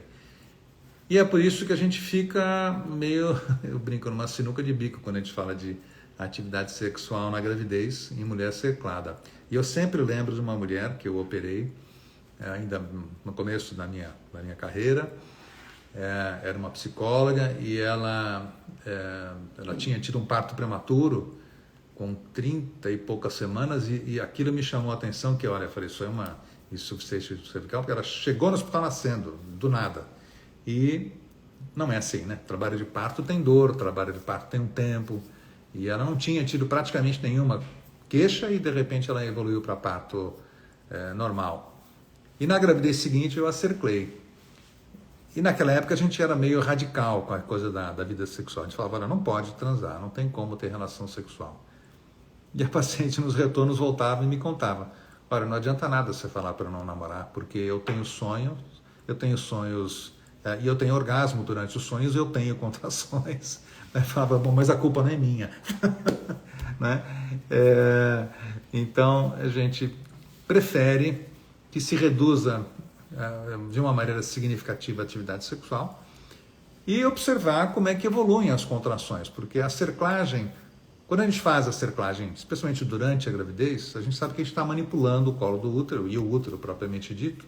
S1: E é por isso que a gente fica meio, eu brinco, numa sinuca de bico quando a gente fala de atividade sexual na gravidez em mulher cerclada. E eu sempre lembro de uma mulher que eu operei, ainda no começo da minha carreira. Era uma psicóloga e ela tinha tido um parto prematuro com 30 e poucas semanas e aquilo me chamou a atenção que, olha, eu falei, isso é uma insuficiência cervical, porque ela chegou no hospital nascendo, do nada. E não é assim, né? Trabalho de parto tem dor, trabalho de parto tem um tempo, e ela não tinha tido praticamente nenhuma queixa e de repente ela evoluiu para parto normal. E na gravidez seguinte eu a cerclei. E naquela época a gente era meio radical com a coisa da vida sexual. A gente falava, olha, não pode transar, não tem como ter relação sexual. E a paciente nos retornos voltava e me contava, olha, não adianta nada você falar para eu não namorar, porque eu tenho sonhos e eu tenho orgasmo durante os sonhos, eu tenho contrações. Eu falava, bom, mas a culpa não é minha. Né? Então a gente prefere que se reduza de uma maneira significativa a atividade sexual e observar como é que evoluem as contrações, porque a cerclagem, quando a gente faz a cerclagem, especialmente durante a gravidez, a gente sabe que a gente está manipulando o colo do útero e o útero propriamente dito,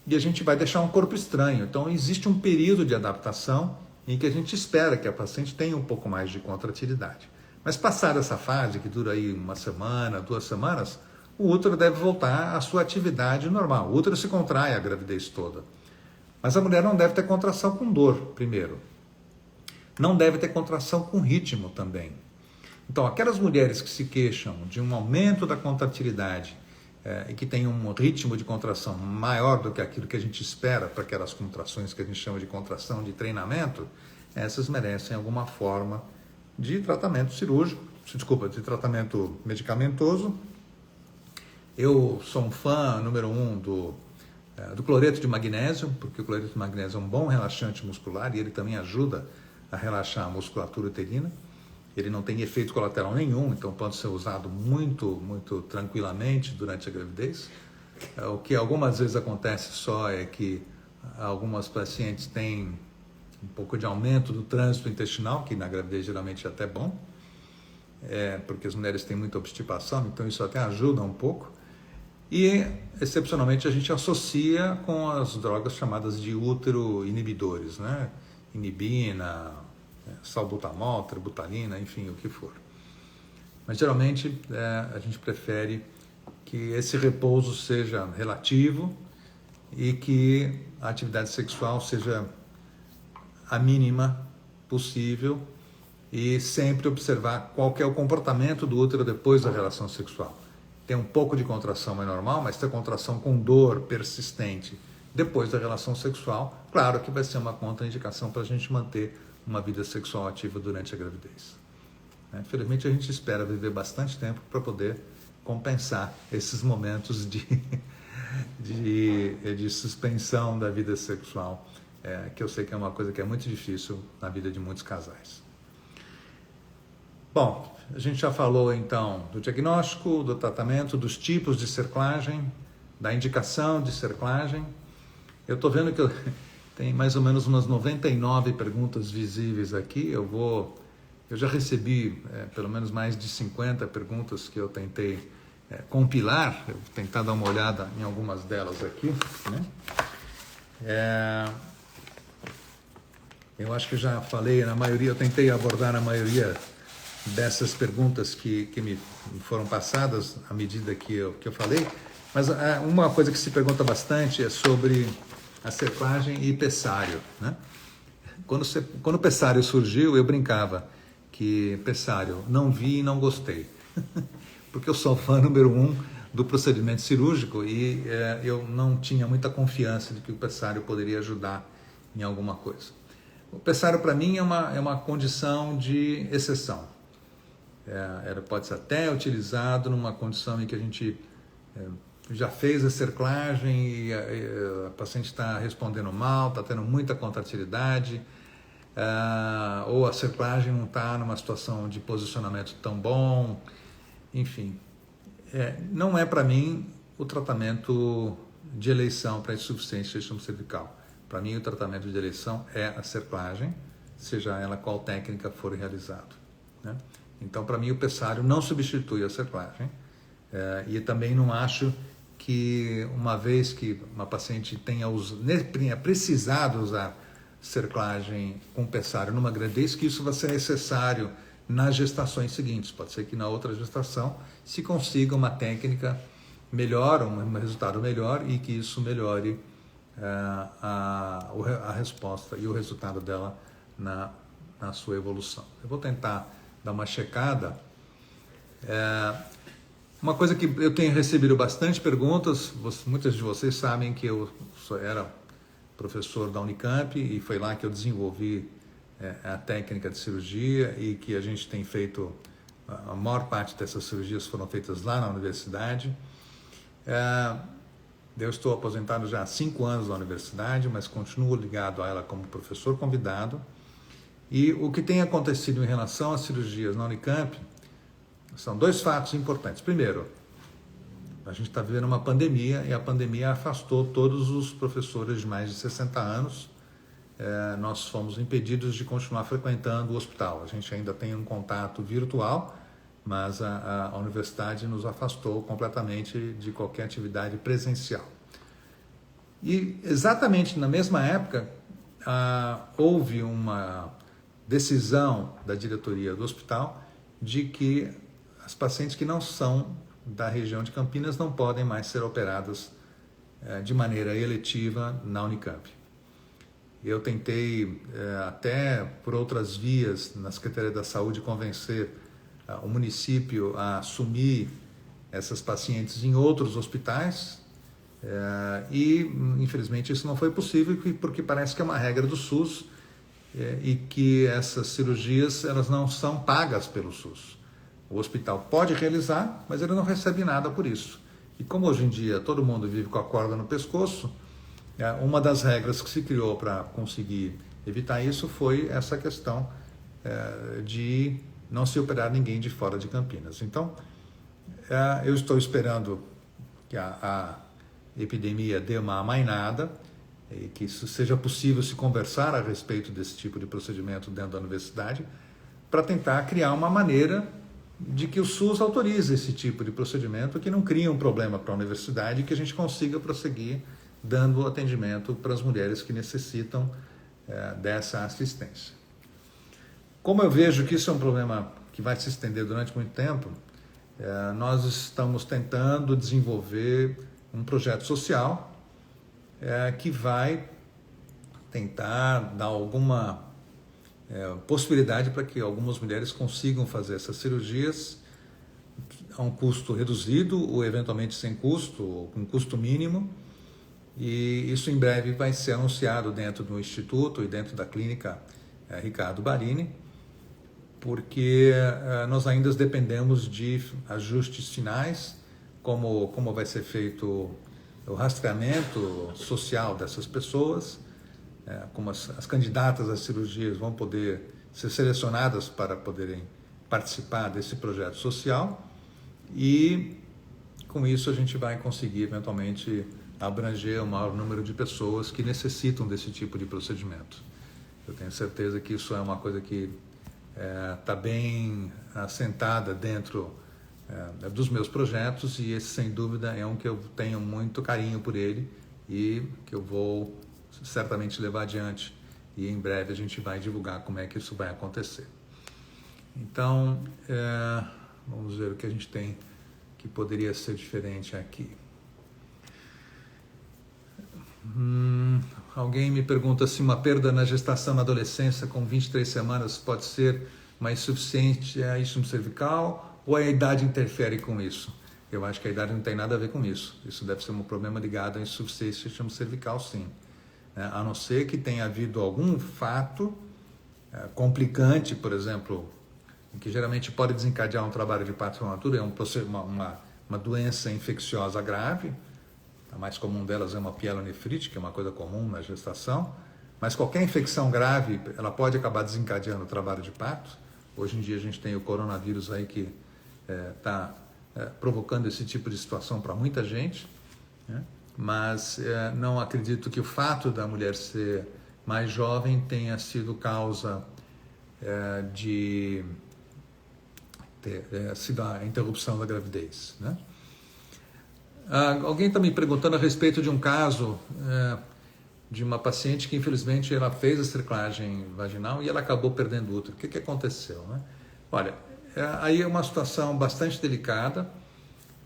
S1: e a gente vai deixar um corpo estranho. Então existe um período de adaptação em que a gente espera que a paciente tenha um pouco mais de contratilidade. Mas passada essa fase, que dura aí uma semana, 2 semanas, o útero deve voltar à sua atividade normal. O útero se contrai a gravidez toda. Mas a mulher não deve ter contração com dor, primeiro. Não deve ter contração com ritmo também. Então, aquelas mulheres que se queixam de um aumento da contratilidade e que tem um ritmo de contração maior do que aquilo que a gente espera para aquelas contrações que a gente chama de contração de treinamento, essas merecem alguma forma de tratamento cirúrgico, de tratamento medicamentoso, Eu sou um fã número 1 do cloreto de magnésio, porque o cloreto de magnésio é um bom relaxante muscular e ele também ajuda a relaxar a musculatura uterina. Ele não tem efeito colateral nenhum, então pode ser usado muito tranquilamente durante a gravidez. O que algumas vezes acontece só é que algumas pacientes têm um pouco de aumento do trânsito intestinal, que na gravidez geralmente é até bom, porque as mulheres têm muita obstipação, então isso até ajuda um pouco. E, excepcionalmente, a gente associa com as drogas chamadas de útero inibidores, né? Inibina, salbutamol, tributalina, enfim, o que for. Mas, geralmente, a gente prefere que esse repouso seja relativo e que a atividade sexual seja a mínima possível e sempre observar qual que é o comportamento do útero depois da relação sexual. Tem um pouco de contração é normal, mas tem contração com dor persistente depois da relação sexual, claro que vai ser uma contraindicação para a gente manter uma vida sexual ativa durante a gravidez. Infelizmente, a gente espera viver bastante tempo para poder compensar esses momentos de suspensão da vida sexual, que eu sei que é uma coisa que é muito difícil na vida de muitos casais. Bom, a gente já falou então do diagnóstico, do tratamento, dos tipos de cerclagem, da indicação de cerclagem. Eu estou vendo que tem mais ou menos umas 99 perguntas visíveis aqui. Eu já recebi pelo menos mais de 50 perguntas que eu tentei compilar. Eu vou tentar dar uma olhada em algumas delas aqui, né? Eu acho que já falei na maioria, eu tentei abordar a maioria dessas perguntas que me foram passadas à medida que eu falei, mas uma coisa que se pergunta bastante é sobre a cerclagem e pessário, né? Quando o pessário surgiu, eu brincava que pessário não vi e não gostei, porque eu sou fã número 1 do procedimento cirúrgico e eu não tinha muita confiança de que o pessário poderia ajudar em alguma coisa. O pessário para mim é uma condição de exceção. Pode ser até utilizado numa condição em que a gente já fez a cerclagem e a paciente está respondendo mal, está tendo muita contratilidade, ou a cerclagem não está numa situação de posicionamento tão bom, enfim. Não é para mim o tratamento de eleição para insuficiência cervical. Para mim o tratamento de eleição é a cerclagem, seja ela qual técnica for realizado, né? Então, para mim, o pessário não substitui a cerclagem e também não acho que, uma vez que uma paciente tenha precisado usar cerclagem com pessário numa gravidez, que isso vai ser necessário nas gestações seguintes. Pode ser que na outra gestação se consiga uma técnica melhor, um resultado melhor e que isso melhore a resposta e o resultado dela na sua evolução. Eu vou tentar dar uma checada. Uma coisa que eu tenho recebido bastante perguntas, muitas de vocês sabem que eu era professor da Unicamp e foi lá que eu desenvolvi a técnica de cirurgia e que a gente tem feito, a maior parte dessas cirurgias foram feitas lá na universidade. Eu estou aposentado já há 5 anos da universidade, mas continuo ligado a ela como professor convidado. E o que tem acontecido em relação às cirurgias na Unicamp são 2 fatos importantes. Primeiro, a gente está vivendo uma pandemia e a pandemia afastou todos os professores de mais de 60 anos. Nós fomos impedidos de continuar frequentando o hospital. A gente ainda tem um contato virtual, mas a universidade nos afastou completamente de qualquer atividade presencial. E exatamente na mesma época, houve uma decisão da diretoria do hospital de que as pacientes que não são da região de Campinas não podem mais ser operadas de maneira eletiva na Unicamp. Eu tentei até por outras vias na Secretaria da Saúde convencer o município a assumir essas pacientes em outros hospitais e infelizmente isso não foi possível porque parece que é uma regra do SUS e que essas cirurgias elas não são pagas pelo SUS. O hospital pode realizar, mas ele não recebe nada por isso. E como hoje em dia todo mundo vive com a corda no pescoço, uma das regras que se criou para conseguir evitar isso foi essa questão de não se operar ninguém de fora de Campinas. Então, eu estou esperando que a epidemia dê uma amainada e que isso seja possível se conversar a respeito desse tipo de procedimento dentro da universidade para tentar criar uma maneira de que o SUS autorize esse tipo de procedimento, que não cria um problema para a universidade e que a gente consiga prosseguir dando atendimento para as mulheres que necessitam dessa assistência. Como eu vejo que isso é um problema que vai se estender durante muito tempo, nós estamos tentando desenvolver um projeto social que vai tentar dar alguma possibilidade para que algumas mulheres consigam fazer essas cirurgias a um custo reduzido ou eventualmente sem custo, ou com custo mínimo. E isso em breve vai ser anunciado dentro do Instituto e dentro da clínica Ricardo Barini, porque nós ainda dependemos de ajustes finais, como vai ser feito o rastreamento social dessas pessoas, como as candidatas às cirurgias vão poder ser selecionadas para poderem participar desse projeto social, e com isso a gente vai conseguir eventualmente abranger o maior número de pessoas que necessitam desse tipo de procedimento. Eu tenho certeza que isso é uma coisa que está bem assentada dentro dos meus projetos, e esse sem dúvida é um que eu tenho muito carinho por ele e que eu vou certamente levar adiante, e em breve a gente vai divulgar como é que isso vai acontecer. Então, vamos ver o que a gente tem que poderia ser diferente aqui. Alguém me pergunta se uma perda na gestação na adolescência com 23 semanas pode ser uma insuficiente isquímio cervical, ou a idade interfere com isso? Eu acho que a idade não tem nada a ver com isso. Isso deve ser um problema ligado à insuficiência isquímio cervical, sim. A não ser que tenha havido algum fato complicante, por exemplo, que geralmente pode desencadear um trabalho de parto prematuro, uma doença infecciosa grave. A mais comum delas é uma pielonefrite, que é uma coisa comum na gestação, mas qualquer infecção grave, ela pode acabar desencadeando o trabalho de parto. Hoje em dia a gente tem o coronavírus aí que está provocando esse tipo de situação para muita gente, né? Mas não acredito que o fato da mulher ser mais jovem tenha sido causa de ter sido a interrupção da gravidez, né? Alguém está me perguntando a respeito de um caso de uma paciente que infelizmente ela fez a cerclagem vaginal e ela acabou perdendo o útero. O que aconteceu, né? Olha, aí é uma situação bastante delicada,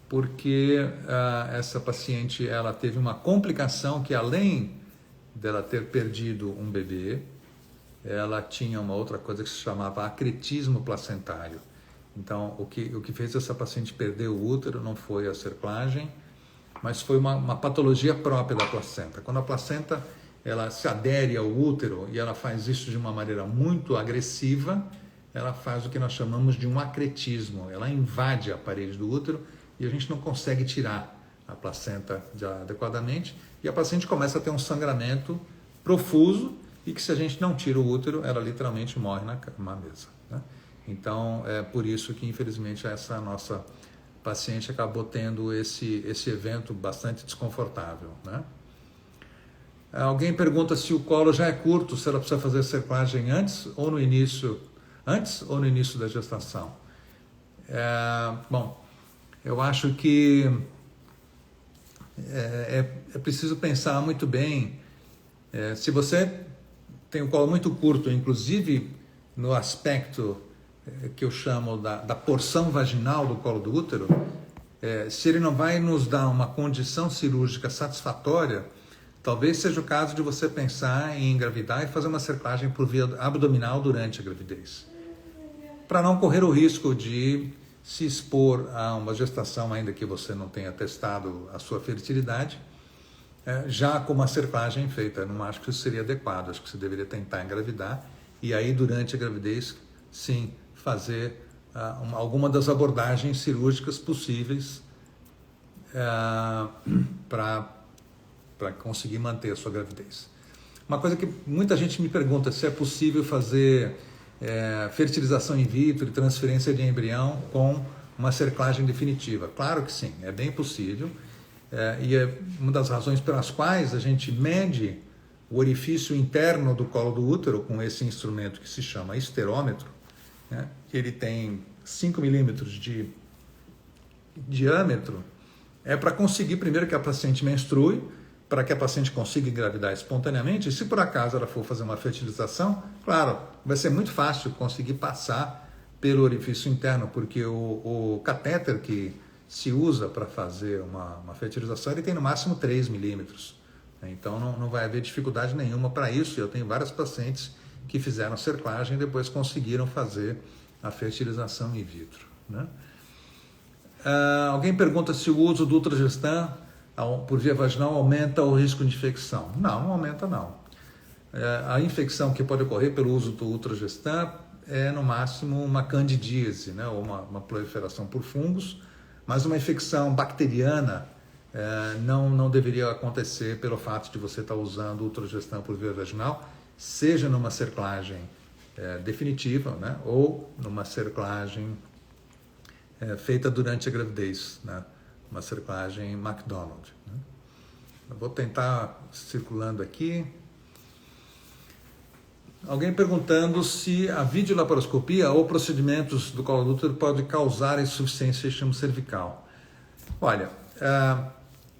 S1: porque essa paciente ela teve uma complicação que, além dela ter perdido um bebê, ela tinha uma outra coisa que se chamava acretismo placentário. Então, o que fez essa paciente perder o útero não foi a cerclagem, mas foi uma patologia própria da placenta. Quando a placenta ela se adere ao útero e ela faz isso de uma maneira muito agressiva, ela faz o que nós chamamos de um acretismo. Ela invade a parede do útero e a gente não consegue tirar a placenta adequadamente, e a paciente começa a ter um sangramento profuso, e que, se a gente não tira o útero, ela literalmente morre na mesa, né? Então, é por isso que, infelizmente, essa nossa paciente acabou tendo esse evento bastante desconfortável, né? Alguém pergunta se o colo já é curto, se ela precisa fazer cerclagem antes ou no início da gestação. Bom, eu acho que é preciso pensar muito bem. Se você tem o colo muito curto, inclusive no aspecto que eu chamo da porção vaginal do colo do útero, se ele não vai nos dar uma condição cirúrgica satisfatória, talvez seja o caso de você pensar em engravidar e fazer uma cerclagem por via abdominal durante a gravidez, para não correr o risco de se expor a uma gestação, ainda que você não tenha testado a sua fertilidade, já com uma cerclagem feita. Eu não acho que isso seria adequado. Acho que você deveria tentar engravidar e aí, durante a gravidez, sim, fazer alguma das abordagens cirúrgicas possíveis para conseguir manter a sua gravidez. Uma coisa que muita gente me pergunta se é possível fazer fertilização in vitro e transferência de embrião com uma cerclagem definitiva. Claro que sim, é bem possível. E é uma das razões pelas quais a gente mede o orifício interno do colo do útero com esse instrumento que se chama esterômetro, né? Ele tem 5 milímetros de diâmetro, para conseguir primeiro que a paciente menstrue, para que a paciente consiga engravidar espontaneamente, e se por acaso ela for fazer uma fertilização, claro, vai ser muito fácil conseguir passar pelo orifício interno, porque o catéter que se usa para fazer uma fertilização, ele tem no máximo 3 milímetros. Então não vai haver dificuldade nenhuma para isso. Eu tenho várias pacientes que fizeram cerclagem e depois conseguiram fazer a fertilização in vitro, né? Alguém pergunta se o uso do Ultragestan por via vaginal aumenta o risco de infecção. Não aumenta não. A infecção que pode ocorrer pelo uso do Ultragestan é no máximo uma candidíase, né? Ou uma proliferação por fungos, mas uma infecção bacteriana não deveria acontecer pelo fato de você estar usando o Ultragestan por via vaginal, seja numa cerclagem definitiva, né? Ou numa cerclagem feita durante a gravidez, né? Uma cerclagem McDonald, né? Eu vou tentar circulando aqui. Alguém perguntando se a videolaparoscopia ou procedimentos do colo do útero pode causar insuficiência extremo cervical. Olha,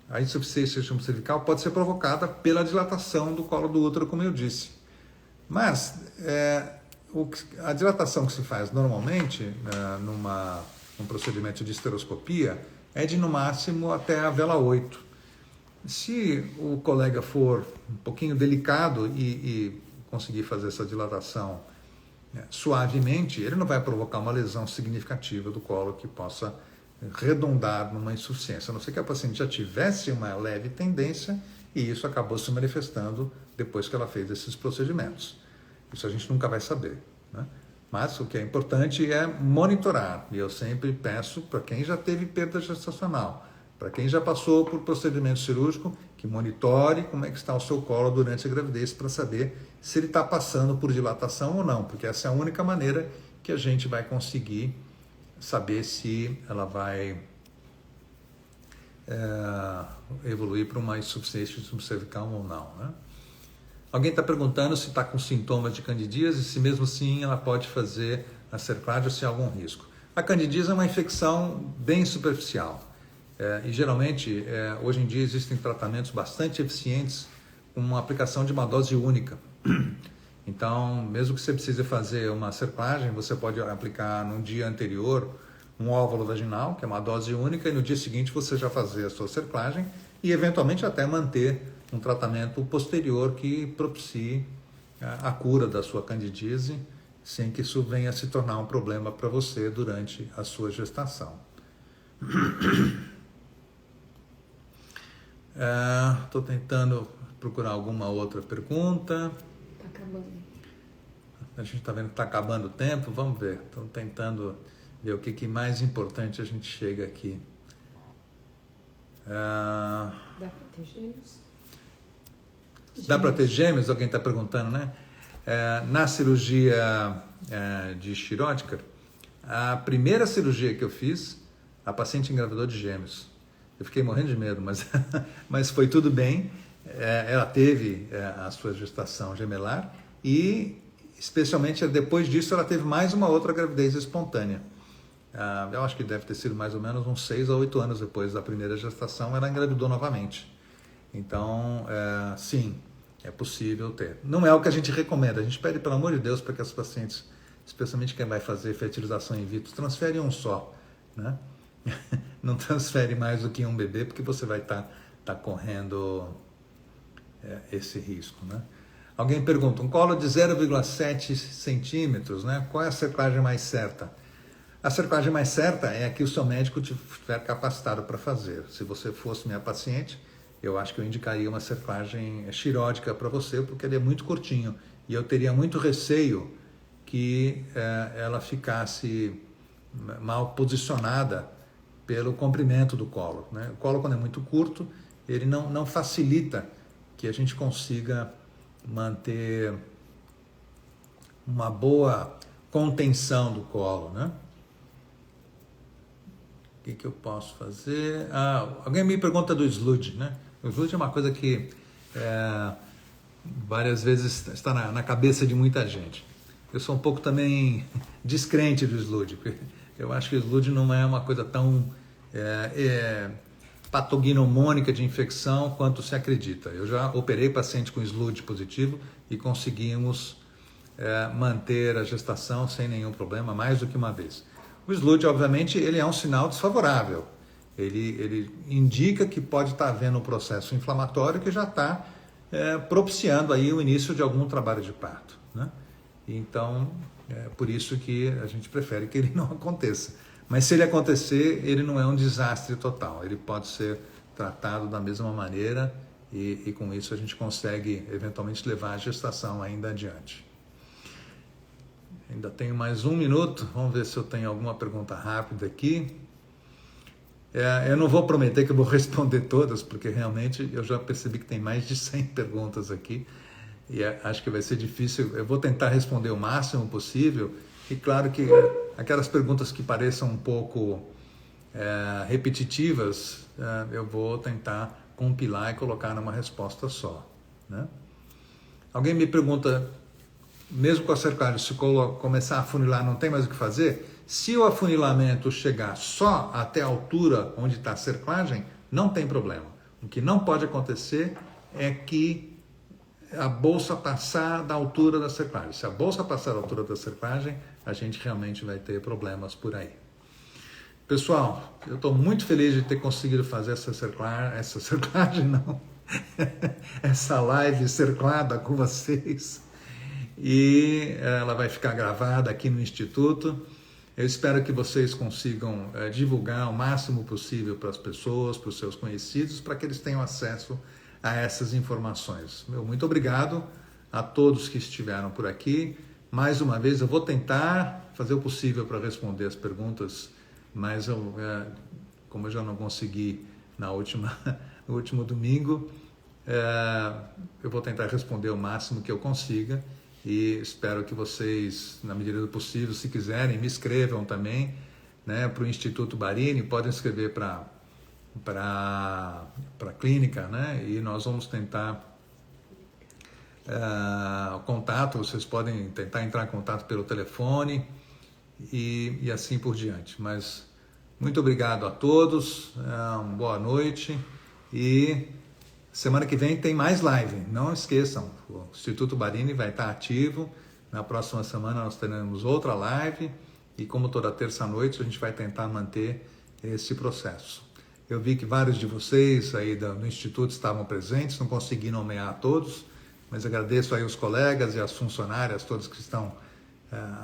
S1: a insuficiência extremo cervical pode ser provocada pela dilatação do colo do útero, como eu disse. Mas a dilatação que se faz normalmente num procedimento de esteroscopia é de no máximo até a vela 8. Se o colega for um pouquinho delicado e conseguir fazer essa dilatação suavemente, ele não vai provocar uma lesão significativa do colo que possa redundar numa insuficiência, a não ser que a paciente já tivesse uma leve tendência e isso acabou se manifestando depois que ela fez esses procedimentos. Isso a gente nunca vai saber, né? Mas o que é importante é monitorar, e eu sempre peço para quem já teve perda gestacional, para quem já passou por procedimento cirúrgico, que monitore como é que está o seu colo durante a gravidez para saber se ele está passando por dilatação ou não, porque essa é a única maneira que a gente vai conseguir saber se ela vai evoluir para uma insuficiência subcervical ou não, né? Alguém está perguntando se está com sintomas de candidíase e se mesmo assim ela pode fazer a cerclagem ou se há algum risco. A candidíase é uma infecção bem superficial e geralmente hoje em dia existem tratamentos bastante eficientes com uma aplicação de uma dose única. Então, mesmo que você precise fazer uma cerclagem, você pode aplicar no dia anterior um óvulo vaginal, que é uma dose única, e no dia seguinte você já fazer a sua cerclagem e eventualmente até manter um tratamento posterior que propicie a cura da sua candidíase, sem que isso venha a se tornar um problema para você durante a sua gestação. Estou tentando procurar alguma outra pergunta.
S2: Está acabando.
S1: A gente está vendo que está acabando o tempo, vamos ver. Estou tentando ver o que mais importante a gente chega aqui.
S2: Dá para ter gêmeos?
S1: Dá para ter gêmeos? Alguém está perguntando, né? Na cirurgia de Shirodker, a primeira cirurgia que eu fiz, a paciente engravidou de gêmeos. Eu fiquei morrendo de medo, mas foi tudo bem. Ela teve a sua gestação gemelar e, especialmente depois disso, ela teve mais uma outra gravidez espontânea. Eu acho que deve ter sido mais ou menos uns 6 a 8 anos depois da primeira gestação, ela engravidou novamente. Então, sim, é possível ter. Não é o que a gente recomenda. A gente pede, pelo amor de Deus, para que as pacientes, especialmente quem vai fazer fertilização in vitro, transfere um só, né? Não transfere mais do que um bebê, porque você vai estar correndo esse risco, né? Alguém pergunta, um colo de 0,7 centímetros, né? Qual é a cerclagem mais certa? A cerclagem mais certa é a que o seu médico estiver capacitado para fazer. Se você fosse minha paciente, eu acho que eu indicaria uma cerclagem chiródica para você, porque ele é muito curtinho. E eu teria muito receio que ela ficasse mal posicionada pelo comprimento do colo, né? O colo, quando é muito curto, ele não facilita que a gente consiga manter uma boa contenção do colo, né? O que eu posso fazer? Alguém me pergunta do Slude, né? O Slude é uma coisa que várias vezes está na cabeça de muita gente. Eu sou um pouco também descrente do Slude, porque eu acho que o Slude não é uma coisa tão patognomônica de infecção quanto se acredita. Eu já operei paciente com Slude positivo e conseguimos manter a gestação sem nenhum problema, mais do que uma vez. O Slude, obviamente, ele é um sinal desfavorável. Ele indica que pode estar havendo um processo inflamatório que já está propiciando aí o início de algum trabalho de parto, né? Então, é por isso que a gente prefere que ele não aconteça. Mas se ele acontecer, ele não é um desastre total. Ele pode ser tratado da mesma maneira e com isso a gente consegue eventualmente levar a gestação ainda adiante. Ainda tenho mais 1 minuto, vamos ver se eu tenho alguma pergunta rápida aqui. Eu não vou prometer que eu vou responder todas, porque realmente eu já percebi que tem mais de 100 perguntas aqui e acho que vai ser difícil. Eu vou tentar responder o máximo possível e claro que aquelas perguntas que pareçam um pouco repetitivas, eu vou tentar compilar e colocar numa resposta só, né? Alguém me pergunta, mesmo com a cerclagem, se começar a afunilar, não tem mais o que fazer? Se o afunilamento chegar só até a altura onde está a cerclagem, não tem problema. O que não pode acontecer é que a bolsa passar da altura da cerclagem. Se a bolsa passar da altura da cerclagem, a gente realmente vai ter problemas por aí. Pessoal, eu estou muito feliz de ter conseguido fazer essa live cerclada com vocês. E ela vai ficar gravada aqui no Instituto. Eu espero que vocês consigam divulgar o máximo possível para as pessoas, para os seus conhecidos, para que eles tenham acesso a essas informações. Muito obrigado a todos que estiveram por aqui. Mais uma vez, eu vou tentar fazer o possível para responder as perguntas, mas como eu já não consegui no último domingo, eu vou tentar responder o máximo que eu consiga. E espero que vocês, na medida do possível, se quiserem, me escrevam também, né, para o Instituto Barini, podem escrever para a clínica, né, e nós vamos tentar contato, vocês podem tentar entrar em contato pelo telefone e assim por diante. Mas muito obrigado a todos, uma boa noite e semana que vem tem mais live, não esqueçam, o Instituto Barini vai estar ativo, na próxima semana nós teremos outra live e como toda terça-noite a gente vai tentar manter esse processo. Eu vi que vários de vocês aí do Instituto estavam presentes, não consegui nomear a todos, mas agradeço aí os colegas e as funcionárias, todos que estão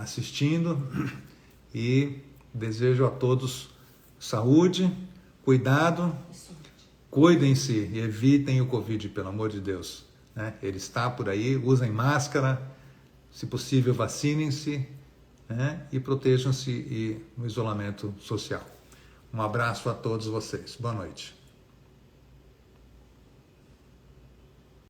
S1: assistindo e desejo a todos saúde, cuidado, cuidem-se e evitem o Covid, pelo amor de Deus, né? Ele está por aí, usem máscara, se possível vacinem-se, né? E protejam-se no isolamento social. Um abraço a todos vocês. Boa noite.